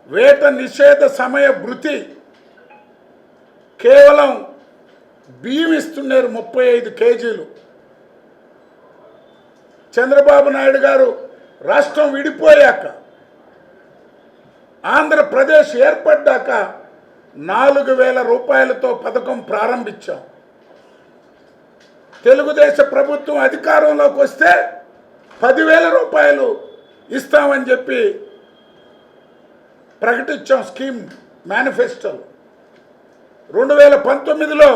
వేట నిషేధ సమయ భృతి కేవలం బియ్యం ఇస్తున్నారు 35 కేజీలు. చంద్రబాబు నాయుడు గారు రాష్ట్రం విడిపోయాక, ఆంధ్రప్రదేశ్ ఏర్పడ్డాక 4,000 రూపాయలతో పథకం ప్రారంభించాం. తెలుగుదేశం ప్రభుత్వం అధికారంలోకి వస్తే 10,000 రూపాయలు ఇస్తామని చెప్పి ప్రకటించాం స్కీమ్ మేనిఫెస్టోలో. 2019లో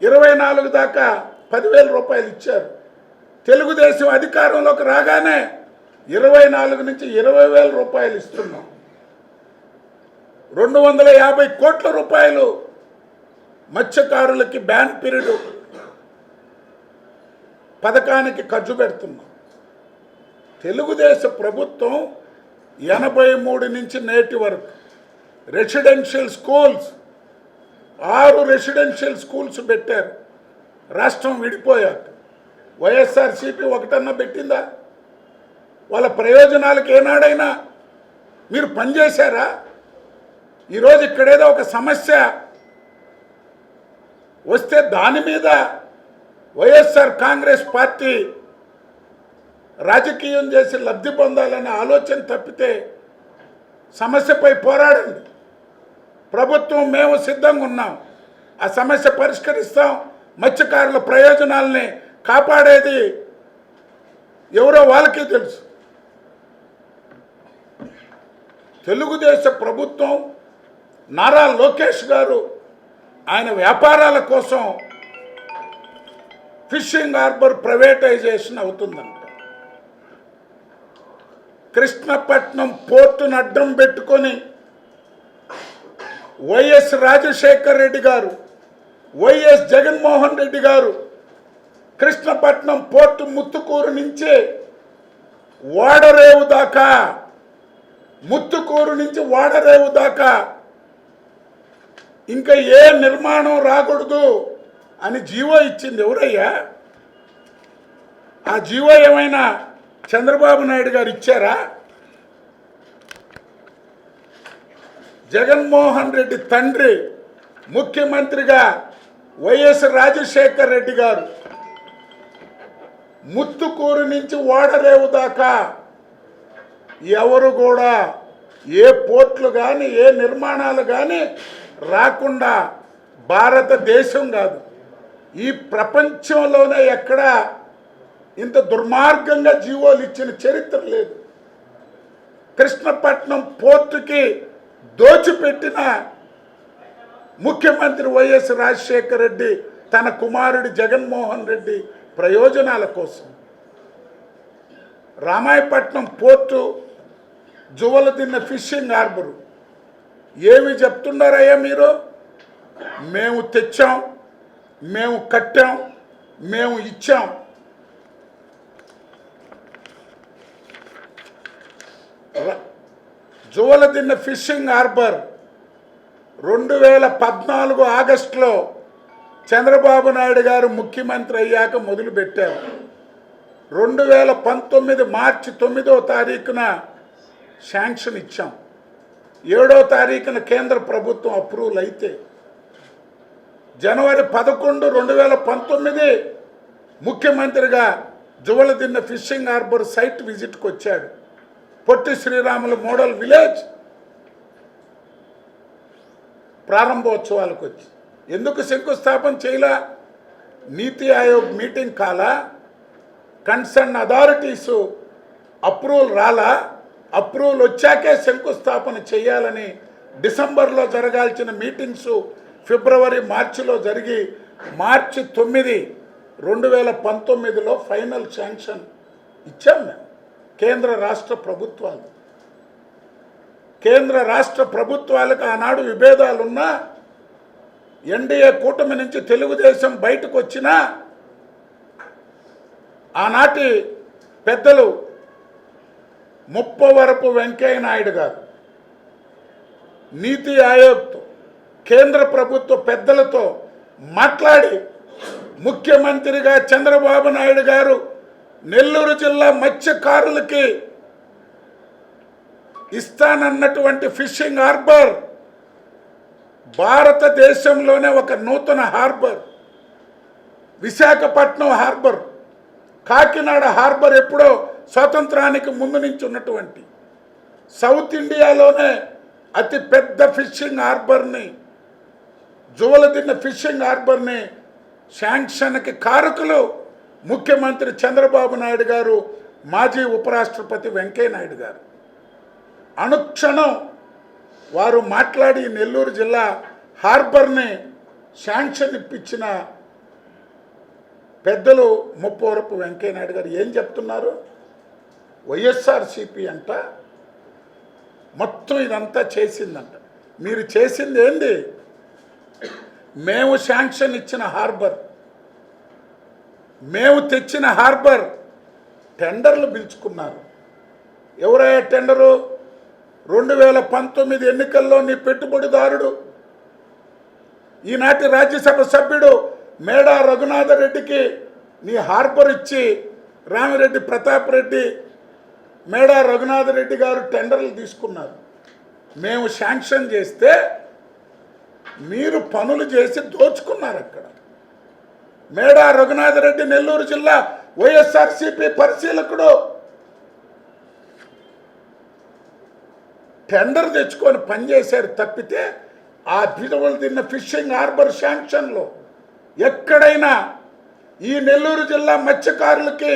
24 దాకా 10,000 రూపాయలు ఇచ్చారు. తెలుగుదేశం అధికారంలోకి రాగానే 24 నుంచి 20,000 రూపాయలు ఇస్తున్నాం. 250 కోట్ల రూపాయలు మత్స్యకారులకి బ్యాన్ పీరియడ్ పథకానికి ఖర్చు పెడుతున్నాం. తెలుగుదేశం ప్రభుత్వం 83 నుంచి నేటి వరకు రెసిడెన్షియల్ స్కూల్స్ 6 రెసిడెన్షియల్ స్కూల్స్ పెట్టారు. రాష్ట్రం విడిపోయాక వైఎస్ఆర్సీపీ ఒకటన్నా పెట్టిందా? వాళ్ళ ప్రయోజనాలకు ఏనాడైనా మీరు పనిచేశారా? ఈరోజు ఇక్కడేదో ఒక సమస్య వస్తే దాని మీద వైఎస్ఆర్ కాంగ్రెస్ పార్టీ రాజకీయం చేసి లబ్ధి పొందాలనే ఆలోచన తప్పితే సమస్యపై పోరాడండి. ప్రభుత్వం మేము సిద్ధంగా ఉన్నాం, ఆ సమస్య పరిష్కరిస్తాం. మత్స్యకారుల ప్రయోజనాలని కాపాడేది ఎవరో వాళ్ళకే తెలుసు. తెలుగుదేశం ప్రభుత్వం నారా లోకేష్ గారు ఆయన వ్యాపారాల కోసం ఫిషింగ్ హార్బర్ ప్రైవేటైజేషన్ అవుతుందంట. కృష్ణపట్నం పోర్టును అడ్డం పెట్టుకొని వైఎస్ రాజశేఖర్ రెడ్డి గారు, వైఎస్ జగన్మోహన్ రెడ్డి గారు కృష్ణపట్నం పోర్టు ముత్తుకూరు నుంచి వాడరేవు దాకా, ముత్తుకూరు నుంచి వాడరేవు దాకా ఇంకా ఏ నిర్మాణం రాకూడదు అని జీవో ఇచ్చింది ఎవరయ్యా? ఆ జీవో ఏమైనా చంద్రబాబు నాయుడు గారు ఇచ్చారా? జగన్మోహన్ రెడ్డి తండ్రి ముఖ్యమంత్రిగా వైఎస్ రాజశేఖర్ రెడ్డి గారు ముత్తుకూరు నుంచి ఓడరేవు దాకా ఎవరు కూడా ఏ పోర్ట్లు కానీ ఏ నిర్మాణాలు కానీ రాకుండా భారతదేశం కాదు, ఈ ప్రపంచంలోనే ఎక్కడా ఇంత దుర్మార్గంగా జీవోలు ఇచ్చిన చరిత్ర లేదు. కృష్ణపట్నం పోర్టుకి దోచిపెట్టిన ముఖ్యమంత్రి వైఎస్ రాజశేఖర రెడ్డి తన కుమారుడు జగన్మోహన్ రెడ్డి ప్రయోజనాల కోసం Ramayapatnam port, Juvvaladinne fishing harbour ఏమి చెప్తున్నారయ్యా మీరు? మేము తెచ్చాం, మేము కట్టాం, మేము ఇచ్చాం. జువలదిన్న ఫిషింగ్ హార్బర్ 2014 ఆగస్టులో చంద్రబాబు నాయుడు గారు ముఖ్యమంత్రి అయ్యాక మొదలుపెట్టారు. 2019 మార్చి 9వ తారీఖున శాంక్షన్ ఇచ్చాం. 7వ తారీఖున కేంద్ర ప్రభుత్వం అప్రూవల్ అయితే జనవరి 11, 2019 ముఖ్యమంత్రిగా జువలదిన్న ఫిషింగ్ హార్బర్ సైట్ విజిట్కి వచ్చాడు. పొట్టి శ్రీరాములు మోడల్ విలేజ్ ప్రారంభోత్సవాలకు వచ్చి ఎందుకు శంకుస్థాపన చేయలా? నీతి ఆయోగ్ మీటింగ్ కాలా? కన్సర్న్ అథారిటీస్ అప్రూవల్ రాలా? అప్రూవల్ వచ్చాకే శంకుస్థాపన చేయాలని డిసెంబర్లో జరగాల్సిన మీటింగ్స్ ఫిబ్రవరి, మార్చిలో జరిగి మార్చి 9, 2019లో ఫైనల్ శాంక్షన్ ఇచ్చాం మేము. కేంద్ర రాష్ట్ర ప్రభుత్వాలు, కేంద్ర రాష్ట్ర ప్రభుత్వాలకు ఆనాడు విభేదాలున్నా ఎన్డీఏ కూటమి నుంచి తెలుగుదేశం బయటకు వచ్చినా ఆనాటి పెద్దలు ముప్పవరపు వెంకయ్య నాయుడు గారు నీతి ఆయోగ్తో కేంద్ర ప్రభుత్వ పెద్దలతో మాట్లాడి ముఖ్యమంత్రిగా చంద్రబాబు నాయుడు గారు నెల్లూరు జిల్లా మత్స్యకారులకి ఇస్తానన్నటువంటి ఫిషింగ్ హార్బర్ భారతదేశంలోనే ఒక నూతన harbour. Visakhapatnam harbour, Kakinada harbour ఎప్పుడో స్వాతంత్రానికి ముందు నుంచి ఉన్నటువంటి సౌత్ ఇండియాలోనే అతి పెద్ద ఫిషింగ్ హార్బర్ని, జువలదిన్న ఫిషింగ్ హార్బర్ని శాంక్షన్కి కారకులు ముఖ్యమంత్రి చంద్రబాబు నాయుడు గారు, మాజీ ఉపరాష్ట్రపతి వెంకయ్య నాయుడు గారు. అనుక్షణం వారు మాట్లాడి నెల్లూరు జిల్లా హార్బర్ని శాంక్షన్ ఇప్పించిన పెద్దలు ముప్పవరపు వెంకయ్య నాయుడు గారు ఏం చెప్తున్నారు? వైఎస్ఆర్సీపీ అంట మొత్తం ఇదంతా చేసిందంట. మీరు చేసింది ఏంది? మేము శాంక్షన్ ఇచ్చిన హార్బర్, మేము తెచ్చిన హార్బర్ టెండర్లు పిలుచుకున్నారు. ఎవరయ్యా టెండరు? 2019 ఎన్నికల్లో నీ పెట్టుబడిదారుడు, ఈనాటి రాజ్యసభ సభ్యుడు మేడా రఘునాథరెడ్డికి నీ హార్బర్ ఇచ్చి రామిరెడ్డి ప్రతాప్ రెడ్డి, మేడా రఘునాథరెడ్డి గారు టెండర్లు తీసుకున్నారు. మేము శాంక్షన్ చేస్తే మీరు పనులు చేసి దోచుకున్నారు. అక్కడ మేడా రఘునాథరెడ్డి నెల్లూరు జిల్లా వైఎస్ఆర్సీపీ పరిశీలకుడు టెండర్ తెచ్చుకొని పనిచేశారు తప్పితే ఆ బిడవలు తిన్న ఫిషింగ్ హార్బర్ శాంక్షన్లో ఎక్కడైనా ఈ నెల్లూరు జిల్లా మత్స్యకారులకి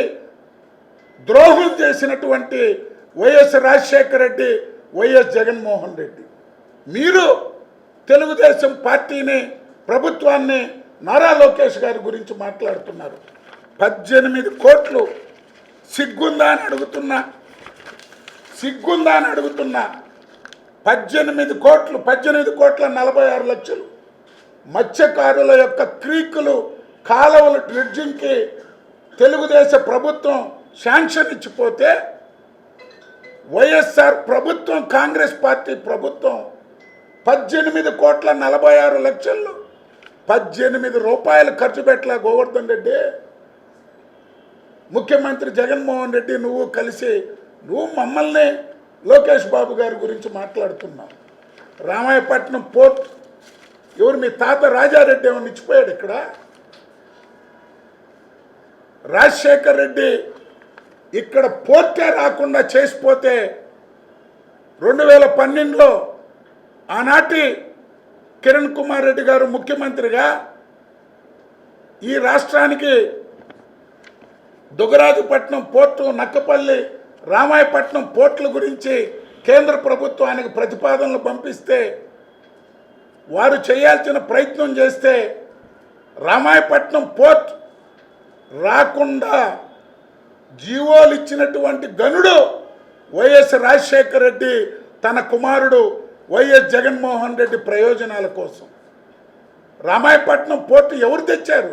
ద్రోహం చేసినటువంటి వైఎస్ రాజశేఖర రెడ్డి, వైఎస్ జగన్మోహన్ రెడ్డి, మీరు తెలుగుదేశం పార్టీని, ప్రభుత్వాన్ని, నారా లోకేష్ గారి గురించి మాట్లాడుతున్నారు. 18 కోట్లు సిగ్గుందా అని అడుగుతున్నా, 18 కోట్లు, 18 కోట్ల 46 లక్షలు మత్స్యకారుల యొక్క క్రీకులు, కాలువలు డ్రెడ్జింగ్కి తెలుగుదేశ ప్రభుత్వం శాంక్షన్ ఇచ్చిపోతే వైఎస్ఆర్ ప్రభుత్వం, కాంగ్రెస్ పార్టీ ప్రభుత్వం 18 కోట్ల 46 లక్షలు 18 రూపాయలు ఖర్చు పెట్టలే. గోవర్ధన్ రెడ్డి, ముఖ్యమంత్రి జగన్మోహన్ రెడ్డి, నువ్వు కలిసి నువ్వు మమ్మల్ని లోకేష్ బాబు గారి గురించి మాట్లాడుతున్నావు. రామాయపట్నం పోర్ట్ ఎవరు? మీ తాత రాజారెడ్డి ఏమన్నా ఇచ్చిపోయాడు ఇక్కడ? రాజశేఖర్ రెడ్డి ఇక్కడ పోర్టే రాకుండా చేసిపోతే 2012లో ఆనాటి కిరణ్ కుమార్ రెడ్డి గారు ముఖ్యమంత్రిగా ఈ రాష్ట్రానికి దుగరాజపట్నం పోర్టు, నక్కపల్లి, రామాయపట్నం పోర్టుల గురించి కేంద్ర ప్రభుత్వానికి ప్రతిపాదనలు పంపిస్తే వారు చేయాల్సిన ప్రయత్నం చేస్తే రామాయపట్నం పోర్ట్ రాకుండా జీవోలు ఇచ్చినటువంటి గనుడు వైఎస్ రాజశేఖర రెడ్డి, తన కుమారుడు వైఎస్ జగన్మోహన్ రెడ్డి ప్రయోజనాల కోసం. రామాయపట్నం పోర్టు ఎవరు తెచ్చారు?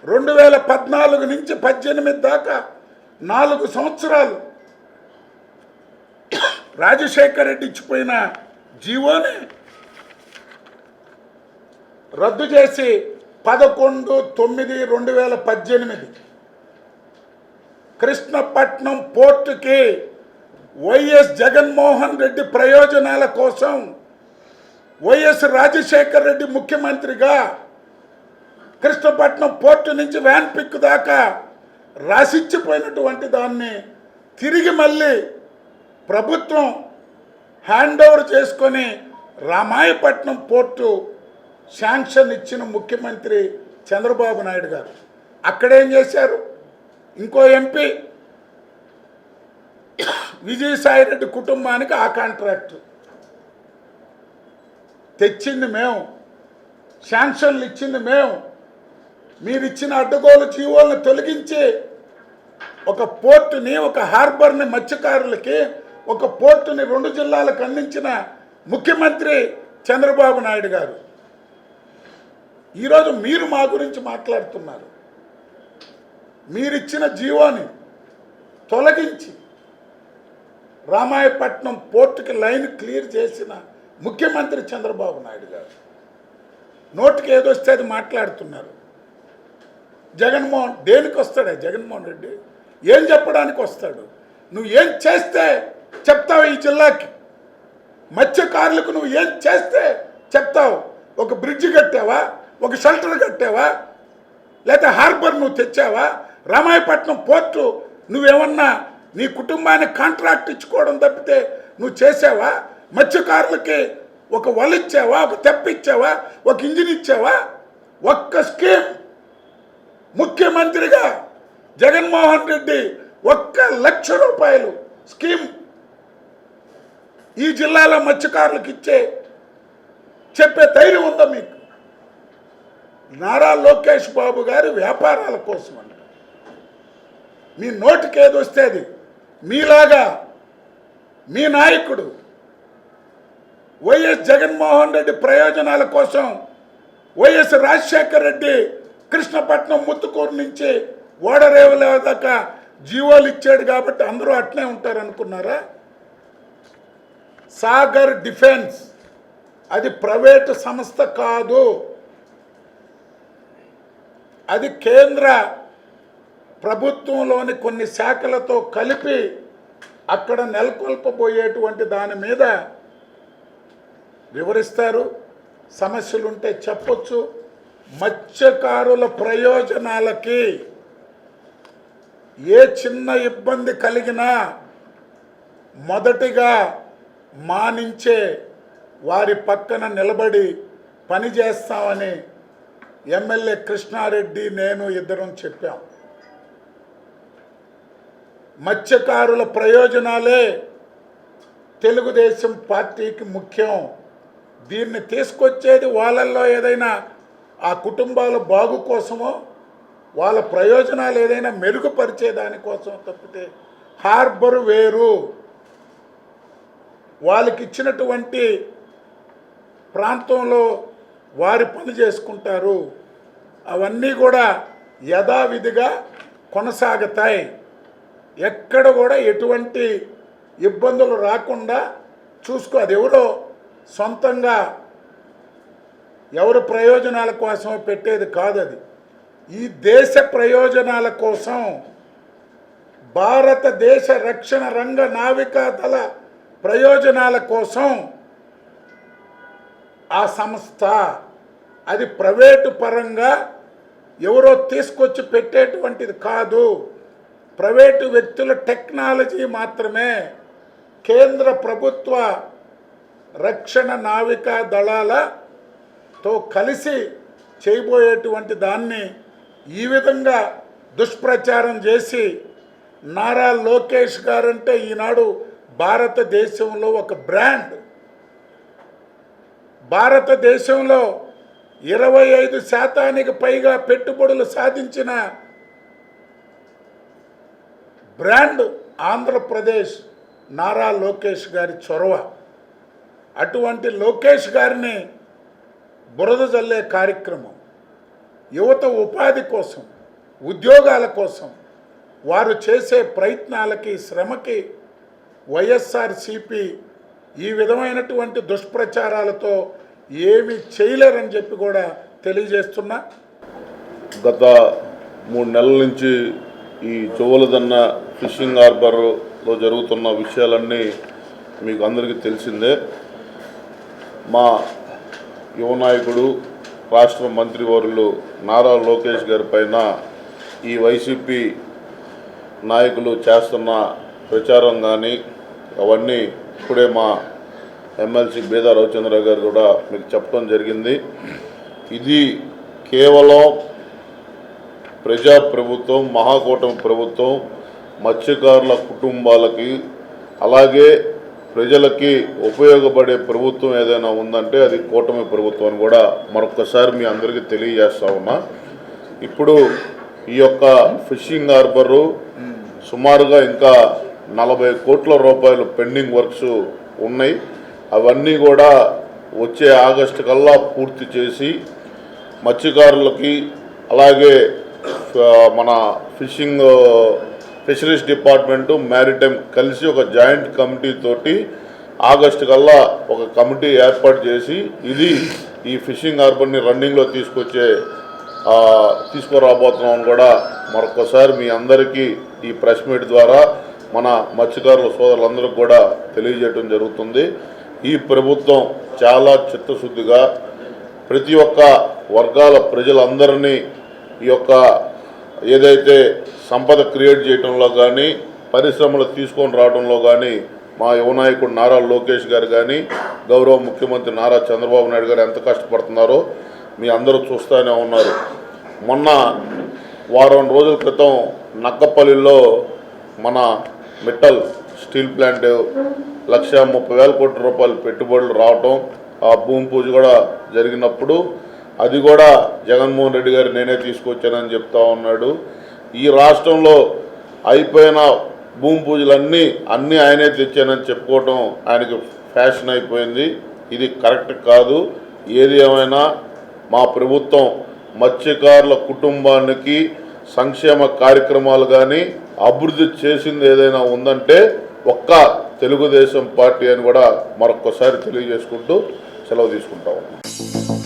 2014 నుంచి 18 దాకా 4 సంవత్సరాలు రాజశేఖర రెడ్డి ఇచ్చిపోయిన జీవోని రద్దు చేసి 11/9/2018 కృష్ణపట్నం పోర్టుకి వైఎస్ జగన్మోహన్ రెడ్డి ప్రయోజనాల కోసం వైఎస్ రాజశేఖర రెడ్డి ముఖ్యమంత్రిగా కృష్ణపట్నం పోర్టు నుంచి వ్యాన్ పిక్ దాకా రాసిచ్చిపోయినటువంటి దాన్ని తిరిగి మళ్ళీ ప్రభుత్వం హ్యాండ్ ఓవర్ చేసుకొని రామాయపట్నం పోర్టు శాంక్షన్ ఇచ్చిన ముఖ్యమంత్రి చంద్రబాబు నాయుడు గారు. అక్కడేం చేశారు? ఇంకో ఎంపీ విజయసాయిరెడ్డి కుటుంబానికి ఆ కాంట్రాక్టు తెచ్చింది మేము, శాంక్షన్లు ఇచ్చింది మేము. మీరు ఇచ్చిన అడ్డగోలు జీవోలను తొలగించి ఒక పోర్టుని, ఒక హార్బర్ని మత్స్యకారులకి, ఒక పోర్టుని 2 జిల్లాలకు అందించిన ముఖ్యమంత్రి చంద్రబాబు నాయుడు గారు. ఈరోజు మీరు మా గురించి మాట్లాడుతున్నారు. మీరిచ్చిన జీవోని తొలగించి రామాయపట్నం పోర్టుకి లైన్ క్లియర్ చేసిన ముఖ్యమంత్రి చంద్రబాబు నాయుడు గారు. నోటికి ఏదొస్తే అది మాట్లాడుతున్నారు. దేనికి వస్తాడే జగన్మోహన్ రెడ్డి? ఏం చెప్పడానికి వస్తాడు? నువ్వు ఏం చేస్తే చెప్తావు ఈ జిల్లాకి? మత్స్యకారులకు నువ్వు ఏం చేస్తే చెప్తావు? ఒక బ్రిడ్జ్ కట్టావా? ఒక షెల్టర్ కట్టావా? లేదా హార్బర్ నువ్వు తెచ్చావా? రామాయపట్నం పోర్టు నువ్వేమన్నా నీ కుటుంబానికి కాంట్రాక్ట్ ఇచ్చుకోవడం తప్పితే నువ్వు చేసావా? మత్స్యకారులకి ఒక వల ఇచ్చావా? ఒక తెప్ప ఇచ్చావా? ఒక ఇంజిన్ ఇచ్చావా? ఒక్క స్కీమ్ ముఖ్యమంత్రిగా జగన్మోహన్ రెడ్డి 1,00,000 రూపాయలు స్కీమ్ ఈ జిల్లాలో మత్స్యకారులకు చెప్పే ధైర్యం ఉందా మీకు? నారా లోకేష్ బాబు గారి వ్యాపారాల కోసం అంట. మీ నోటికి ఏది వస్తే అది. మీలాగా మీ నాయకుడు వైఎస్ జగన్మోహన్ రెడ్డి ప్రయోజనాల కోసం వైఎస్ రాజశేఖర్ రెడ్డి కృష్ణపట్నం ముత్తుకూరు నుంచి ఓడరేవుల దాకా జీవోలు ఇచ్చాడు కాబట్టి అందరూ అట్లే ఉంటారు అనుకున్నారా? సాగర్ డిఫెన్స్ అది ప్రైవేటు సంస్థ కాదు, అది కేంద్ర ప్రభుత్వంలోని కొన్ని శాఖలతో కలిపి అక్కడ నెలకొల్పబోయేటువంటి దాని మీద వివరిస్తారు. సమస్యలుంటే చెప్పొచ్చు. మత్స్యకారుల ప్రయోజనాలకి ఏ చిన్న ఇబ్బంది కలిగినా మొదటిగా మానించే వారి పక్కన నిలబడి పనిచేస్తామని ఎమ్మెల్యే కృష్ణారెడ్డి నేను ఇద్దరం చెప్పాం. మత్స్యకారుల ప్రయోజనాలే తెలుగుదేశం పార్టీకి ముఖ్యం. దీన్ని తీసుకొచ్చేది వాళ్ళల్లో ఏదైనా ఆ కుటుంబాల బాగు కోసమో వాళ్ళ ప్రయోజనాలు ఏదైనా మెరుగుపరిచే దానికోసం తప్పితే హార్బర్ వేరు, వాళ్ళకి ఇచ్చినటువంటి ప్రాంతంలో వారి పని చేసుకుంటారు. అవన్నీ కూడా యథావిధిగా కొనసాగుతాయి. ఎక్కడ కూడా ఎటువంటి ఇబ్బందులు రాకుండా చూసుకో. అది ఎవరో సొంతంగా ఎవరి ప్రయోజనాల కోసం పెట్టేది కాదు. అది ఈ దేశ ప్రయోజనాల కోసం, భారతదేశ రక్షణ రంగ నావికా దళ ప్రయోజనాల కోసం ఆ సంస్థ. అది ప్రైవేటు పరంగా ఎవరో తీసుకొచ్చి పెట్టేటువంటిది కాదు. ప్రైవేటు వ్యక్తుల టెక్నాలజీ మాత్రమే. కేంద్ర ప్రభుత్వ రక్షణ నావికా దళాలతో కలిసి చేయబోయేటువంటి దాన్ని ఈ విధంగా దుష్ప్రచారం చేసి నారా లోకేష్ గారంటే ఈనాడు భారతదేశంలో ఒక బ్రాండ్. భారతదేశంలో 25% పైగా పెట్టుబడులు సాధించిన బ్రాండ్ ఆంధ్రప్రదేశ్ నారా లోకేష్ గారి చొరవ. అటువంటి లోకేష్ గారిని బురద జల్లే కార్యక్రమం, యువత ఉపాధి కోసం, ఉద్యోగాల కోసం వారు చేసే ప్రయత్నాలకి, శ్రమకి వైఎస్ఆర్సీపీ ఈ విధమైనటువంటి దుష్ప్రచారాలతో ఏమి చేయలేరని చెప్పి కూడా తెలియజేస్తున్నా. గత 3 నెలల నుంచి ఈ చోవలదన్న ఫిషింగ్ హార్బర్లో జరుగుతున్న విషయాలన్నీ మీకు అందరికీ తెలిసిందే. మా యువ నాయకుడు రాష్ట్ర మంత్రివర్యులు నారా లోకేష్ గారి పైన ఈ వైసీపీ నాయకులు చేస్తున్న ప్రచారం కానీ అవన్నీ ఇప్పుడే మా ఎమ్మెల్సీ బీదా రవిచంద్ర గారు కూడా మీకు చెప్పడం జరిగింది. ఇది కేవలం ప్రజాప్రభుత్వం, మహాకూటమి ప్రభుత్వం మత్స్యకారుల కుటుంబాలకి అలాగే ప్రజలకి ఉపయోగపడే ప్రభుత్వం ఏదైనా ఉందంటే అది కూటమి ప్రభుత్వం అని కూడా మరొకసారి మీ అందరికీ తెలియజేస్తా ఉన్నా. ఇప్పుడు ఈ యొక్క ఫిషింగ్ హార్బరు సుమారుగా ఇంకా 40 కోట్ల రూపాయలు పెండింగ్ వర్క్స్ ఉన్నాయి. అవన్నీ కూడా వచ్చే ఆగస్టు కల్లా పూర్తి చేసి మత్స్యకారులకి అలాగే మన ఫిషరీస్ డిపార్ట్మెంటు, మ్యారిటైమ్ కలిసి ఒక జాయింట్ కమిటీ తోటి ఆగస్టు కల్లా ఒక కమిటీ ఏర్పాటు చేసి ఈ ఫిషింగ్ హార్బర్ని రన్నింగ్లో తీసుకురాబోతున్నామని కూడా మరొకసారి మీ అందరికీ ఈ ప్రెస్ మీట్ ద్వారా మన మత్స్యకారుల సోదరులందరికీ కూడా తెలియజేయడం జరుగుతుంది. ఈ ప్రభుత్వం చాలా చిత్తశుద్ధిగా ప్రతి ఒక్క వర్గాల ప్రజలందరినీ ఈ యొక్క ఏదైతే సంపద క్రియేట్ చేయడంలో కానీ పరిశ్రమలు తీసుకొని రావడంలో కానీ మా యువ నాయకుడు నారా లోకేష్ గారు కానీ గౌరవ ముఖ్యమంత్రి నారా చంద్రబాబు నాయుడు గారు ఎంత కష్టపడుతున్నారో మీ అందరూ చూస్తూనే ఉన్నారు. మొన్న వారం రోజుల క్రితం నక్కపల్లిలో మన మిట్టల్ స్టీల్ ప్లాంట్ 1,30,000 కోట్ల రూపాయలు పెట్టుబడులు రావటం, ఆ భూమి పూజ కూడా జరిగినప్పుడు అది కూడా జగన్మోహన్ రెడ్డి గారు నేనే తీసుకొచ్చానని చెప్తా ఉన్నాడు. ఈ రాష్ట్రంలో అయిపోయిన భూమి పూజలన్నీ ఆయనే తెచ్చానని చెప్పుకోవటం ఆయనకి ఫ్యాషన్ అయిపోయింది. ఇది కరెక్ట్ కాదు. ఏది ఏమైనా మా ప్రభుత్వం మత్స్యకారుల కుటుంబానికి సంక్షేమ కార్యక్రమాలు కానీ అభివృద్ధి చేసింది ఏదైనా ఉందంటే ఒక్క తెలుగుదేశం పార్టీ అని కూడా మరొక్కసారి తెలియజేసుకుంటూ సెలవు తీసుకుంటా ఉన్నాం.